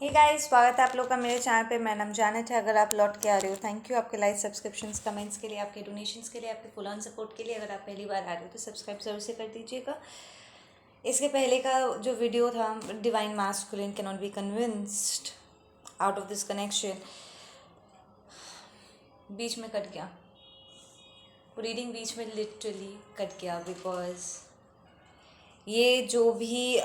Hey guys, स्वागत है आप लोग का मेरे चैनल पे। मैं नाम जानत है। अगर आप लौट के आ रहे हो, थैंक यू आपके लाइक, सब्सक्रिप्शंस, कमेंट्स के लिए, आपके डोनेशंस के लिए, आपके फुल ऑन सपोर्ट के लिए। अगर आप पहली बार आ रहे हो तो सब्सक्राइब जरूर से कर दीजिएगा। इसके पहले का जो वीडियो था, divine masculine can not be convinced out of this connection, बीच में कट गया। रीडिंग बीच में लिटरली कट गया बिकॉज ये जो भी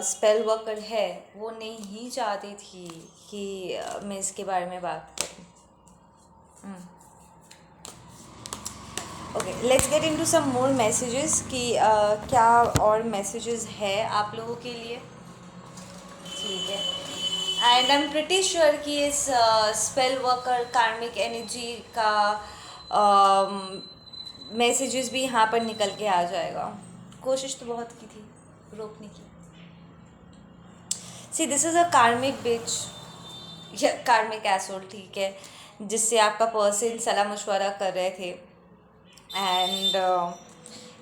स्पेल वर्कर है वो नहीं चाहती थी कि मैं इसके बारे में बात करूं। Okay, let's get into some more messages कि क्या और मैसेजेस है आप लोगों के लिए। ठीक है, and I am pretty sure कि इस स्पेल वर्कर कार्मिक एनर्जी का मैसेजेस भी यहाँ पर निकल के आ जाएगा। कोशिश तो बहुत की थी रोकने की। सी, दिस इज़ अ कार्मिक बिच या कार्मिक एसोल, ठीक है, जिससे आपका पर्सन सलाह मशवरा कर रहे थे एंड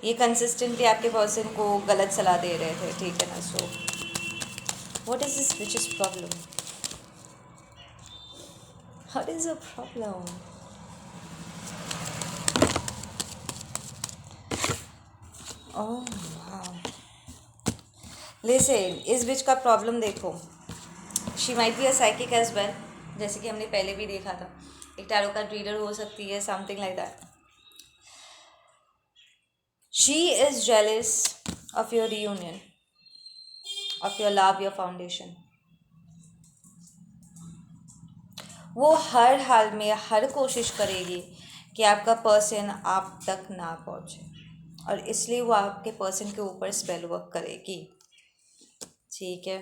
ये कंसिस्टेंटली आपके पर्सन को गलत सलाह दे रहे थे, ठीक है ना। So what is this witch's problem? What is a problem? Oh, listen, इस बिच का प्रॉब्लम देखो, she might be a psychic as well, जैसे कि हमने पहले भी देखा था। एक टैरो कार्ड रीडर हो सकती है, something like that. She is jealous of your reunion, of your love, your foundation. वो हर हाल में हर कोशिश करेगी कि आपका पर्सन आप तक ना पहुँचे, और इसलिए वो आपके पर्सन के ऊपर स्पेल वर्क करेगी, ठीक है।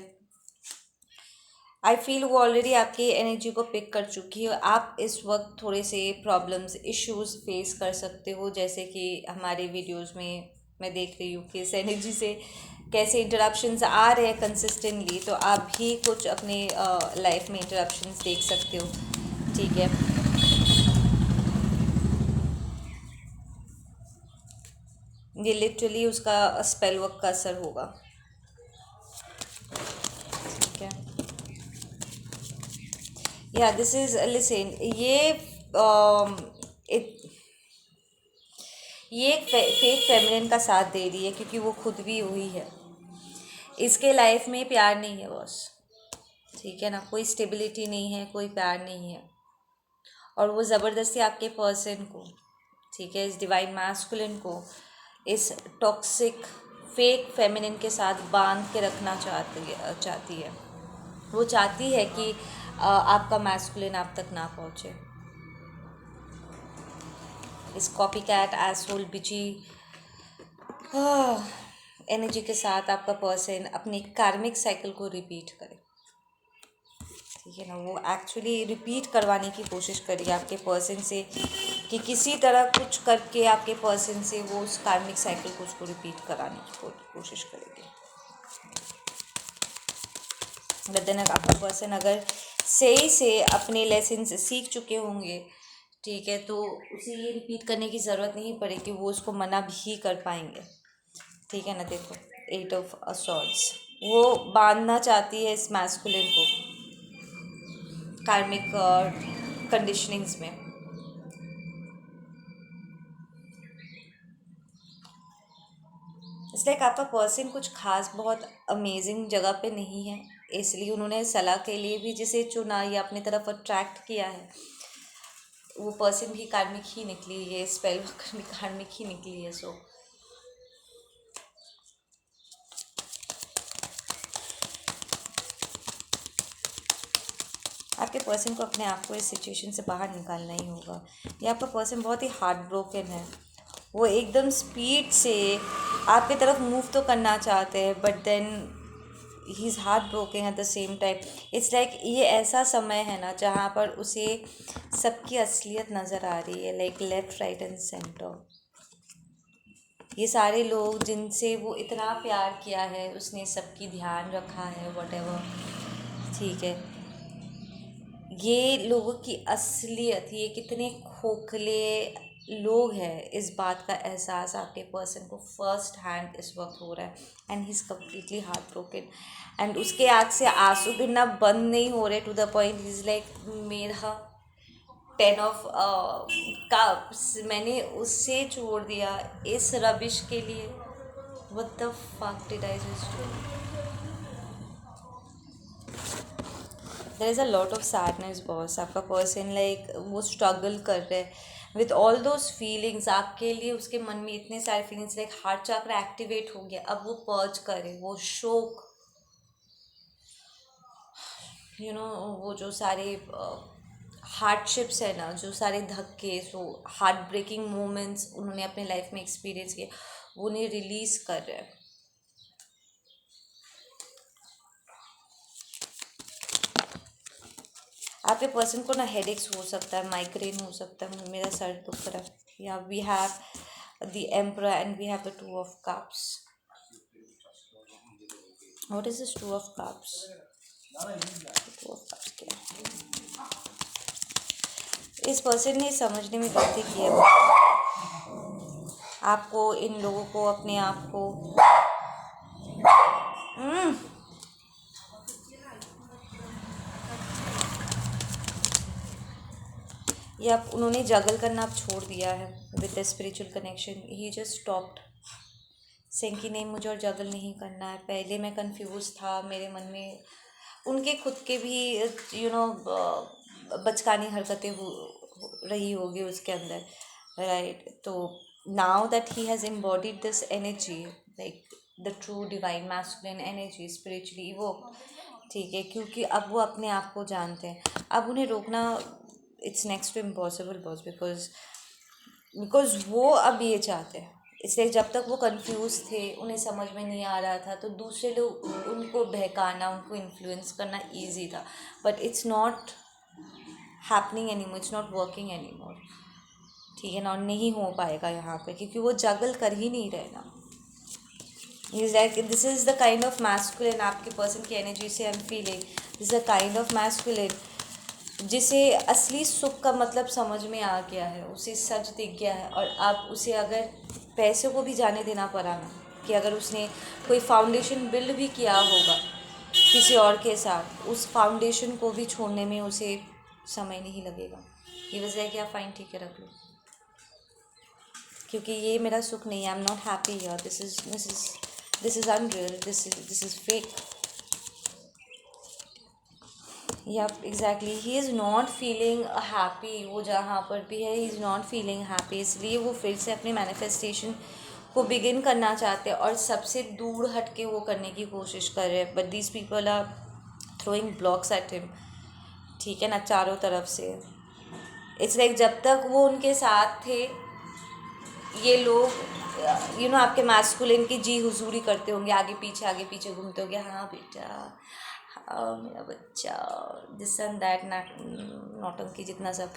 आई फील वो ऑलरेडी आपकी एनर्जी को पिक कर चुकी है। आप इस वक्त थोड़े से प्रॉब्लम्स, इश्यूज फेस कर सकते हो, जैसे कि हमारे वीडियोस में मैं देख रही हूँ कि इस एनर्जी से कैसे इंटरप्शंस आ रहे हैं कंसिस्टेंटली। तो आप भी कुछ अपने लाइफ में इंटरप्शंस देख सकते हो, ठीक है। ये लिटरली उसका स्पेल वर्क का असर होगा, ठीक है। या दिस इज लिसन, ये एक फेक फेमिनिन का साथ दे रही है, क्योंकि वो खुद भी वही है। इसके लाइफ में प्यार नहीं है बॉस, ठीक है ना। कोई स्टेबिलिटी नहीं है, कोई प्यार नहीं है, और वो ज़बरदस्ती आपके पर्सन को, ठीक है, इस डिवाइन मैस्कुलिन को इस टॉक्सिक फेक फेमिनिन के साथ बांध के रखना चाहती है। वो चाहती है कि आपका मैस्कुलिन आप तक ना पहुँचे। इस कॉपी कैट एसोल बिची एनर्जी के साथ आपका पर्सन अपनी कार्मिक साइकिल को रिपीट करे, ठीक है ना। वो एक्चुअली रिपीट करवाने की कोशिश करिए आपके पर्सन से, कि किसी तरह कुछ करके आपके पर्सन से वो उस कार्मिक साइकिल को उसको रिपीट कराने की कोशिश करेगी। बट देन आपका पर्सन अगर सही से अपने लेसन सीख चुके होंगे, ठीक है, तो उसे ये रिपीट करने की ज़रूरत नहीं पड़ेगी, वो उसको मना भी कर पाएंगे, ठीक है ना। देखो, 8 ऑफ सॉर्ड्स, वो बांधना चाहती है इस मैस्कुलिन को कार्मिक कंडीशनिंग्स में। इसलिए आपका पर्सन कुछ खास बहुत अमेजिंग जगह पे नहीं है, इसलिए उन्होंने सलाह के लिए भी जिसे चुना या अपनी तरफ अट्रैक्ट किया है, वो पर्सन भी कार्मिक ही निकली है, स्पेल भी कार्मिक ही निकली है। सो आपके पर्सन को अपने आप को इस सिचुएशन से बाहर निकालना ही होगा। ये आपका पर्सन बहुत ही हार्ट ब्रोकन है। वो एकदम स्पीड से आपकी तरफ मूव तो करना चाहते हैं, but then he is heart broken at the same time. It's like ये ऐसा समय है ना जहाँ पर उसे सबकी असलियत नज़र आ रही है, like left, right and centre. ये सारे लोग जिनसे वो इतना प्यार किया है, उसने सबकी ध्यान रखा है, वॉटेवर, ठीक है। ये लोगों की असलियत, ये कितने खोखले लोग हैं, इस बात का एहसास आपके पर्सन को फर्स्ट हैंड इस वक्त हो रहा है, and he is completely heart broken, and उसके आँख से आंसू गिरना बंद नहीं हो रहे, to the point is like मेरा 10 ऑफ कप्स मैंने उससे छोड़ दिया इस रबिश के लिए. What the fuck did I just do? There is a lot of sadness boss. आपका पर्सन लाइक वो स्ट्रगल कर रहे हैं विथ ऑल दोज फीलिंग्स. आपके लिए उसके मन में इतने सारे फीलिंग्स, लाइक हार्ट चक्र एक्टिवेट हो गया, अब वो पर्च करे, वो शोक, वो जो सारे हार्डशिप्स है ना, जो सारे धक्के, सो हार्ट ब्रेकिंग मोमेंट्स उन्होंने अपने लाइफ में एक्सपीरियंस किए, वो उन्हें रिलीज़ कर रहे हैं. आपके पर्सन को ना हेडेक्स हो सकता है, माइग्रेन हो सकता है, मेरा सर दुख रहा है. या we have the emperor and we have the 2 of Cups. What is this 2 of Cups? 2 of Cups क्या है? इस पर्सन ने समझने में गलती की है आपको, इन लोगों को, अपने आप को. या उन्होंने जगल करना अब छोड़ दिया है with the spiritual connection. He just stopped saying कि नहीं, मुझे और जगल नहीं करना है. पहले मैं कंफ्यूज था, मेरे मन में उनके खुद के भी बचकानी हरकतें रही होगी उसके अंदर, राइट. तो now that he has embodied this energy, like the true divine masculine energy, spiritually evoked, ठीक है, क्योंकि अब वो अपने आप को जानते हैं. अब उन्हें रोकना it's next to impossible boss, because वो अब ये चाहते हैं. इसलिए जब तक वो कंफ्यूज थे, उन्हें समझ में नहीं आ रहा था, तो दूसरे लोग उनको बहकाना, उनको इन्फ्लुएंस करना ईजी था. But it's not happening any more, it's not working any more, ठीक है ना. और नहीं हो पाएगा यहाँ पे, क्योंकि वो जगल कर ही नहीं रहे ना. This is the kind of masculine आपके पर्सन की एनर्जी से I am feeling. This is the kind of masculine जिसे असली सुख का मतलब समझ में आ गया है, उसे सच दिख गया है. और अब उसे अगर पैसों को भी जाने देना पड़ा ना, कि अगर उसने कोई फाउंडेशन बिल्ड भी किया होगा किसी और के साथ, उस फाउंडेशन को भी छोड़ने में उसे समय नहीं लगेगा. ये वजह है कि आप फाइन, ठीक है, रख लो, क्योंकि ये मेरा सुख नहीं है. I am not happy here. This is unreal, this is fake. Yeah exactly, he is not feeling happy. वो जहाँ पर भी है, he is not feeling happy. इसलिए वो फिर से अपने मैनिफेस्टेशन को बिगिन करना चाहते हैं, और सबसे दूर हट के वो करने की कोशिश कर रहे हैं. But these people are throwing blocks at him, ठीक है ना, चारों तरफ से. इट्स लाइक जब तक वो उनके साथ थे, ये लोग आपके मैस्कुलिन की जी हुजूरी करते होंगे, आगे पीछे घूमते होंगे, हाँ बेटा, हाँ मेरा बच्चा, दिस एंड दैट, नौटंकी जितना सब,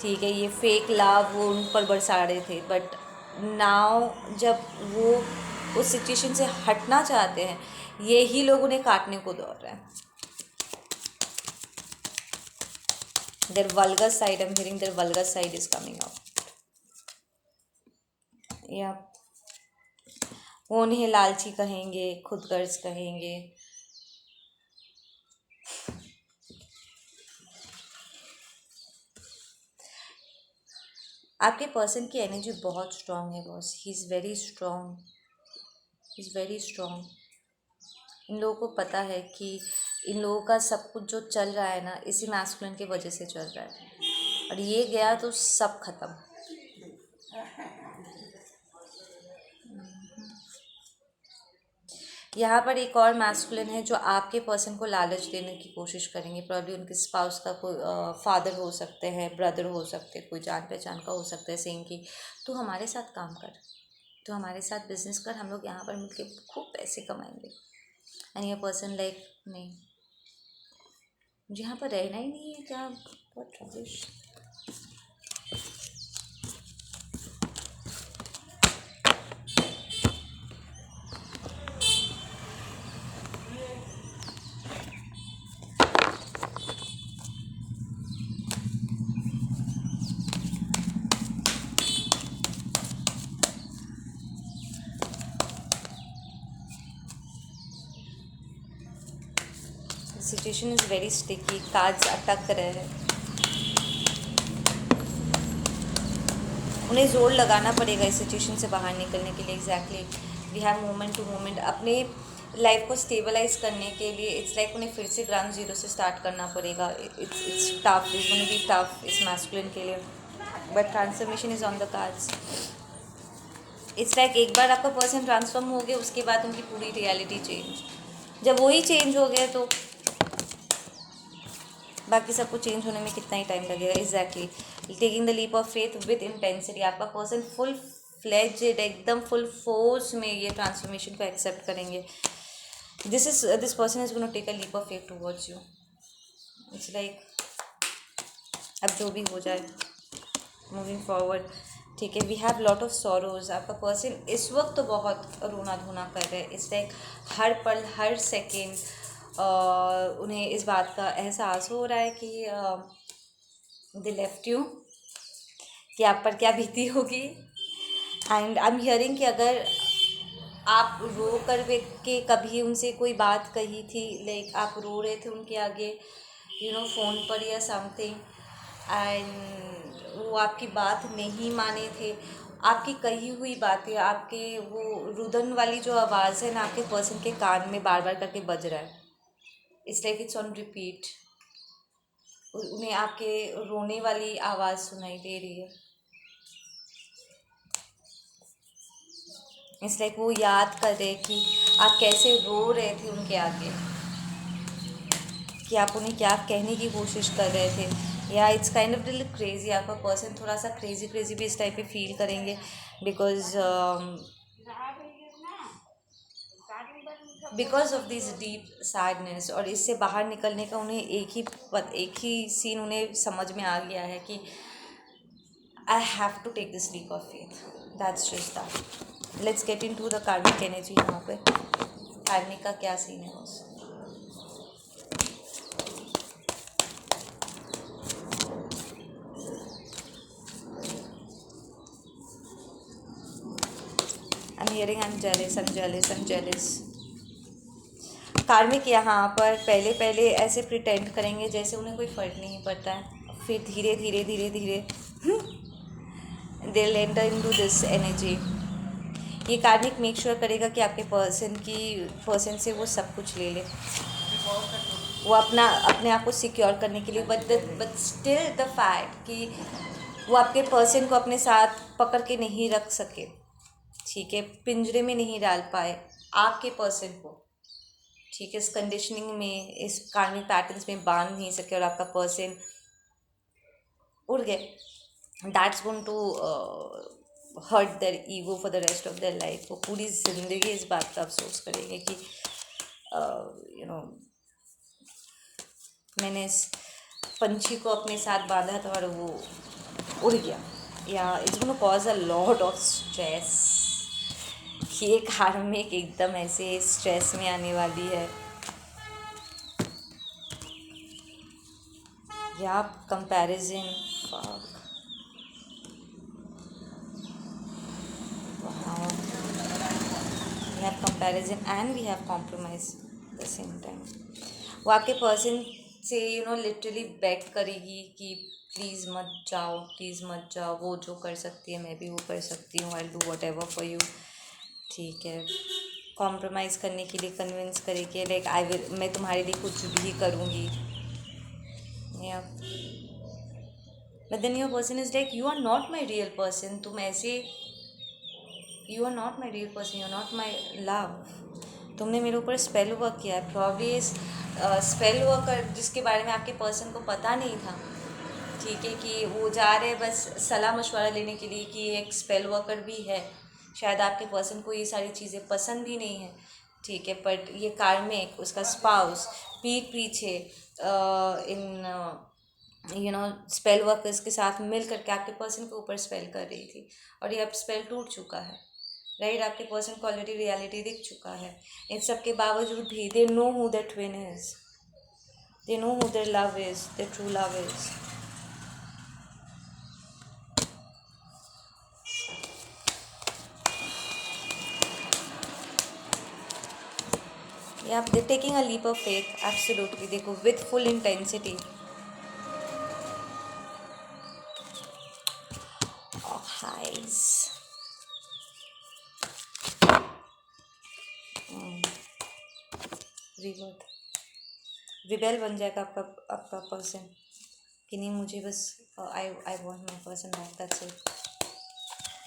ठीक है. ये फेक लव वो उन पर बरसा रहे थे. बट नाउ जब वो उस सिचुएशन से हटना चाहते हैं, ये ही लोग उन्हें काटने को दौड़ रहे हैं. Their vulgar side, I am hearing their vulgar side is coming out. या वो उन्हें लालची कहेंगे, खुदगर्ज कहेंगे. आपके पर्सन की एनर्जी बहुत स्ट्रांग है boss. He is very strong, he is very strong. इन लोगों को पता है कि इन लोगों का सब कुछ जो चल रहा है ना, इसी मैस्कुलिन की वजह से चल रहा है, और ये गया तो सब खत्म. यहाँ पर एक और मैस्कुलिन है जो आपके पर्सन को लालच देने की कोशिश करेंगे. प्रॉब्ली उनके स्पाउस का कोई फादर हो सकते हैं, ब्रदर हो सकते हैं, कोई जान पहचान का हो सकता है, सेम कि तू हमारे साथ काम कर, तो हमारे साथ बिजनेस कर, हम लोग यहाँ पर मिलके खूब पैसे कमाएंगे. एंड ये पर्सन लाइक, नहीं, मुझे यहाँ पर रहना ही नहीं है, क्या बहुत rubbish. Situation is very sticky, cards अटक रहे हैं, उन्हें ज़ोर लगाना पड़ेगा इस सिचुएशन से बाहर निकलने के लिए। Exactly, we have moment to moment अपने लाइफ को स्टेबलाइज करने के लिए। इट्स लाइक उन्हें फिर से ग्राउंड जीरो से स्टार्ट करना पड़ेगा। It's tough, it's gonna be tough इस मैस्कुलिन के लिए, but transformation is on the cards. It's like एक बार आपका पर्सन ट्रांसफॉर्म हो गया, उसके बाद उनकी पूरी रियलिटी चेंज। जब वही चेंज हो गया तो बाकी सबको चेंज होने में कितना ही टाइम लगेगा। Exactly, taking the leap of faith with intensity. आपका पर्सन फुल फ्लेज्ड, एकदम फुल फोर्स में ये ट्रांसफॉर्मेशन को एक्सेप्ट करेंगे। This person is gonna take a leap of faith towards you. It's like अब जो भी हो जाए, मूविंग फॉरवर्ड, ठीक है। We have lot of sorrows. आपका पर्सन इस वक्त तो बहुत रोना धोना कर रहे हैं। इट्स लाइक हर पल हर सेकेंड उन्हें इस बात का एहसास हो रहा है कि दे लेफ्ट यू, कि आप पर क्या बीती होगी। एंड आई एम हियरिंग कि अगर आप रो कर के कभी उनसे कोई बात कही थी, लाइक आप रो रहे थे उनके आगे, फ़ोन पर या समथिंग, एंड वो आपकी बात नहीं माने थे, आपकी कही हुई बातें, आपके वो रुदन वाली जो आवाज़ है ना, आपके पर्सन के कान में बार बार करके बज रहा है। It's like it's on repeat. उन्हें आपके रोने वाली आवाज़ सुनाई दे रही है। इट्स लाइक वो याद कर रहे कि आप कैसे रो रहे थे उनके आगे, कि आप उन्हें क्या कहने की कोशिश कर रहे थे। या it's kind of little crazy. आपका पर्सन थोड़ा सा क्रेजी भी इस टाइप पे फील करेंगे, because of this deep sadness. और इससे बाहर निकलने का उन्हें एक ही सीन उन्हें समझ में आ गया है कि I have to take this leap of faith, that's just that. Let's get into the karmic energy. यहाँ पे कार्मिक का क्या सीन है बस। I am hearing I am jealous. Karmic यहाँ पर पहले ऐसे प्रिटेंड करेंगे जैसे उन्हें कोई फ़र्क नहीं पड़ता है, फिर धीरे धीरे they enter into this energy. ये कार्मिक मेक श्योर करेगा कि आपके पर्सन से वो सब कुछ ले ले, वो अपने आप को सिक्योर करने के लिए। बट स्टिल द फैक्ट कि वो आपके पर्सन को अपने साथ पकड़ के नहीं रख सके, ठीक है, पिंजरे में नहीं डाल पाए आपके पर्सन को, ठीक है, इस कंडीशनिंग में, इस कार्मिक पैटर्न्स में बांध नहीं सके और आपका पर्सन उड़ गए। That's going to hurt their ego for the rest of their life. वो पूरी ज़िंदगी इस बात का अफसोस करेंगे कि मैंने इस पंछी को अपने साथ बांधा था और वो उड़ गया। या it's gonna cause a lot of stress. ये कार्मिक एकदम ऐसे स्ट्रेस में आने वाली है। या comparison, we have comparison and we have compromise at the same time. वो आपके पर्सन से लिटरली बेग करेगी कि प्लीज़ मत जाओ, वो जो कर सकती है मैं भी वो कर सकती हूँ, I do what ever for you, ठीक है। कॉम्प्रोमाइज़ करने के लिए कन्विंस करेगी, लाइक मैं तुम्हारे लिए कुछ भी करूँगी। Yeah but then your person is like you are not my real person. तुम ऐसे, you are not my real person, you are not my love. तुमने मेरे ऊपर स्पेल वर्क किया है। प्रॉब्ली इस स्पेल वर्क जिसके बारे में आपके पर्सन को पता नहीं था, ठीक है, कि वो जा रहे बस सलाह मशवरा लेने के लिए कि एक स्पेल वर्कर भी है। शायद आपके पर्सन को ये सारी चीज़ें पसंद भी नहीं है, ठीक है, बट ये कार्मिक, उसका स्पाउस पीठ पीछे स्पेल वर्कर्स के साथ मिल करके आपके पर्सन के ऊपर स्पेल कर रही थी, और ये अब स्पेल टूट चुका है, राइट। आपके पर्सन को ऑलरेडी रियलिटी दिख चुका है। इन सब के बावजूद भी they know who their twin is, they know who their love is, their true love is. Yeah आप taking a leap of faith, absolutely, देखो विथ फुल इंटेंसिटी। हाइज रिवर्ट रिबेल बन जाएगा आपका आपका पर्सन कि नहीं, मुझे बस I I want my person back, that's it,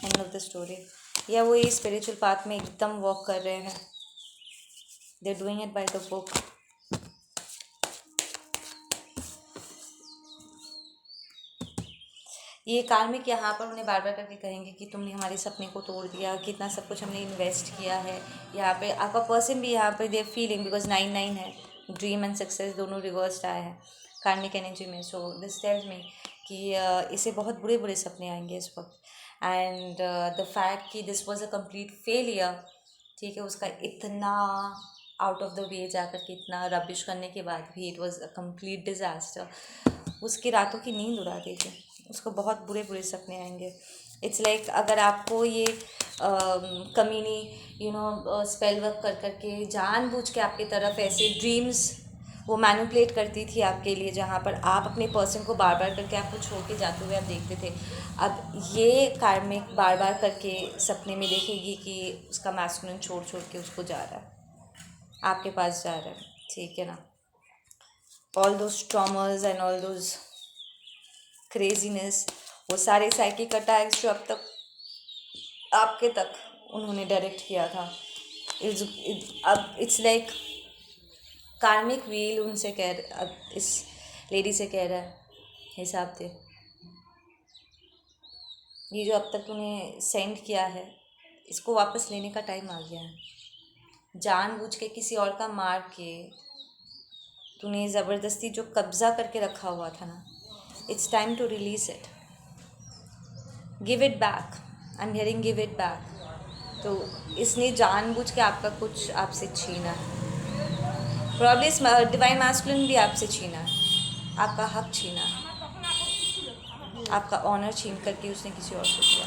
end of the story. या वो ये स्पिरिचुअल पाथ में एकदम वॉक कर रहे हैं, they are doing it by the book. ये कार्मिक यहाँ पर उन्हें बार बार करके कहेंगे कि तुमने हमारे सपने को तोड़ दिया, कितना सब कुछ हमने इन्वेस्ट किया है। यहाँ पे आपका पर्सन भी यहाँ पे दे फीलिंग, बिकॉज 9-9 है, ड्रीम एंड सक्सेस दोनों रिवर्स्ड आए हैं कार्मिक एनर्जी में। सो दिस टेल्स मी कि इसे बहुत बुरे बुरे सपने आएंगे इस वक्त। एंड द फैक्ट कि this was a complete failure, ठीक है, उसका इतना आउट ऑफ द वे जाकर के इतना रबिश करने के बाद भी it was a complete disaster, उसकी रातों की नींद उड़ा देगी, उसको बहुत बुरे बुरे सपने आएंगे। इट्स लाइक अगर आपको ये कमीनी स्पेल वर्क कर करके जानबूझ के आपकी तरफ ऐसे ड्रीम्स वो मैनिपुलेट करती थी आपके लिए, जहाँ पर आप अपने पर्सन को बार बार करके आपको छोड़ के जाते हुए आप देखते थे, अब ये कार्मिक बार बार करके सपने में देखेगी कि उसका मैस्कुलिन छोड़ छोड़ के उसको जा रहा है, आपके पास जा रहा है, ठीक है ना। All those traumas and all those craziness, वो सारे साइकिक अटैक्स जो अब तक आपके तक उन्होंने डायरेक्ट किया था, अब इट्स लाइक कार्मिक व्हील उनसे अब इस लेडी से कह रहा है हिसाब दे, ये जो अब तक तूने सेंड किया है इसको वापस लेने का टाइम आ गया है। जानबूझ के किसी और का मार के तूने ज़बरदस्ती जो कब्ज़ा करके रखा हुआ था ना, it's time to release it, give it back, I am hearing give it back. तो इसने जानबूझ के आपका कुछ आपसे छीना है, प्रॉब्ली डिवाइन मैस्कुलिन भी आपसे छीना है, आपका हक छीना है, आपका ऑनर छीन करके उसने किसी और को दिया।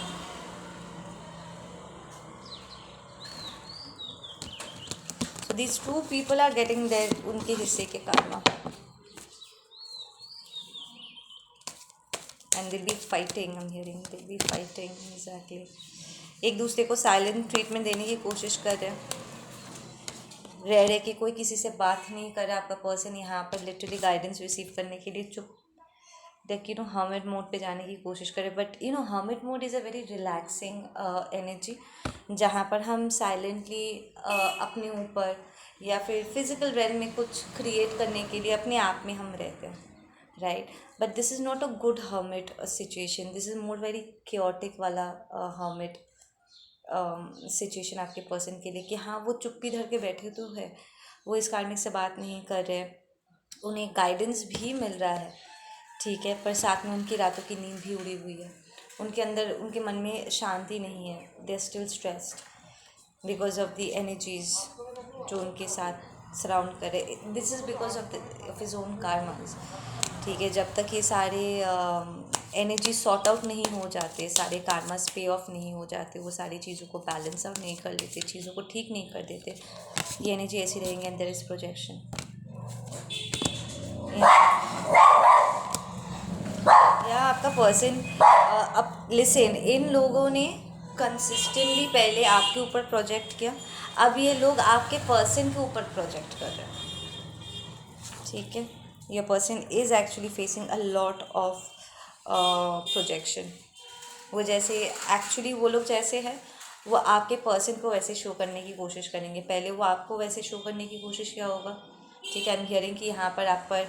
So these 2 people are getting their उनके हिस्से के karma, and they'll be fighting, I am hearing they'll be fighting, exactly, एक दूसरे को साइलेंट ट्रीटमेंट देने की कोशिश कर रहे हैं, रह के कोई किसी से बात नहीं कर रहा। आपका पर्सन यहाँ पर लिटरली गाइडेंस रिसीव करने के लिए चुप हर्मिट मोड पे जाने की कोशिश करें, but hermit mode is a very relaxing energy, जहाँ पर हम साइलेंटली अपने ऊपर या फिर फिजिकल रेल में कुछ क्रिएट करने के लिए अपने आप में हम रहते हैं, right. But this is not a good hermit situation, this is more very chaotic वाला हर्मिट सिचुएशन आपके पर्सन के लिए, कि हाँ वो चुप्पी धर के बैठे तो है, वो इस कार्मिक से बात नहीं कर रहे, उन्हें गाइडेंस भी मिल रहा है, ठीक है, पर साथ में उनकी रातों की नींद भी उड़ी हुई है, उनके अंदर उनके मन में शांति नहीं है, they are still stressed because of the energies जो उनके साथ सराउंड करे, this is because of his own karmas, ठीक है। जब तक ये सारे एनर्जी सॉर्ट आउट नहीं हो जाते, सारे कार्मास पे ऑफ नहीं हो जाते, वो सारी चीज़ों को बैलेंस आउट नहीं कर लेते, चीज़ों को ठीक नहीं कर देते, ये एनर्जी ऐसी रहेंगे, एंड देयर इज प्रोजेक्शन। या आपका पर्सन अब लिसन, इन लोगों ने कंसिस्टेंटली पहले आपके ऊपर प्रोजेक्ट किया, अब ये लोग आपके पर्सन के ऊपर प्रोजेक्ट कर रहे हैं, ठीक है। Your person is actually facing a lot of projection, वो जैसे एक्चुअली वो लोग जैसे हैं वो आपके पर्सन को वैसे शो करने की कोशिश करेंगे, पहले वो आपको वैसे शो करने की कोशिश किया होगा, ठीक है। आई एम हियरिंग कि यहाँ पर आप पर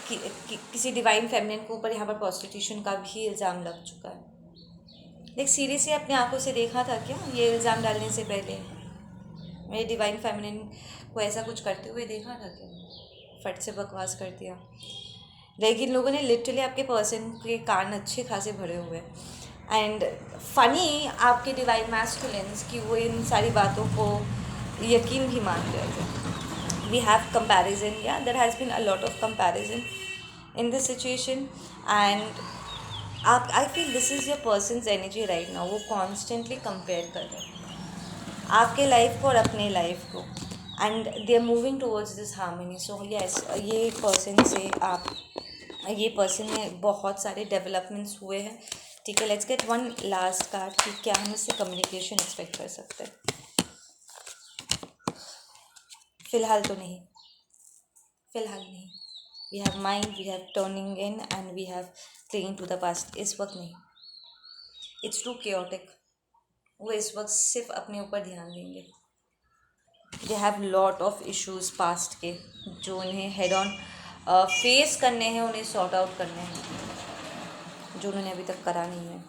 किसी डिवाइन फेमिनिन के ऊपर यहाँ पर प्रोस्टिट्यूशन का भी इल्ज़ाम लग चुका है। लाइक सीरियसली अपने आंखों से देखा था क्या ये इल्ज़ाम डालने से पहले मेरे डिवाइन फेमिनिन को ऐसा कुछ करते हुए देखा था क्या? फट से बकवास कर दिया। लेकिन लोगों ने लिटरली आपके पर्सन के कान अच्छे खासे भरे हुए हैं, एंड फ़नी आपके डिवाइन मैस्कुलिन्स कि वो इन सारी बातों को यकीन भी मान रहे थे। वी हैव कंपैरिजन, या there has been a lot of comparison in this situation, and आप I feel this is your person's energy right now, वो कॉन्स्टेंटली कंपेयर कर रहे हैं आपके लाइफ को और अपने लाइफ को, and they are moving towards this harmony. So yes, ये पर्सन में बहुत सारे डेवलपमेंट्स हुए हैं. ठीक है, let's get one last card कि क्या हम इससे कम्युनिकेशन एक्सपेक्ट कर सकते हैं. फिलहाल तो नहीं, फिलहाल नहीं. We have mind, we have turning in and we have clinging to the past. इस वक्त नहीं, इट्स टू केओटिक. वो इस वक्त सिर्फ अपने ऊपर ध्यान देंगे. They have lot of issues past के जो उन्हें हेड ऑन फेस करने हैं, उन्हें सॉर्ट आउट करने हैं, जो उन्होंने अभी तक करा नहीं है.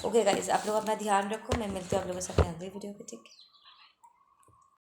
ओके गाइज, आप लोग अपना ध्यान रखो. मैं मिलती हूँ आप लोगों से अपने अगली वीडियो पे. ठीक है.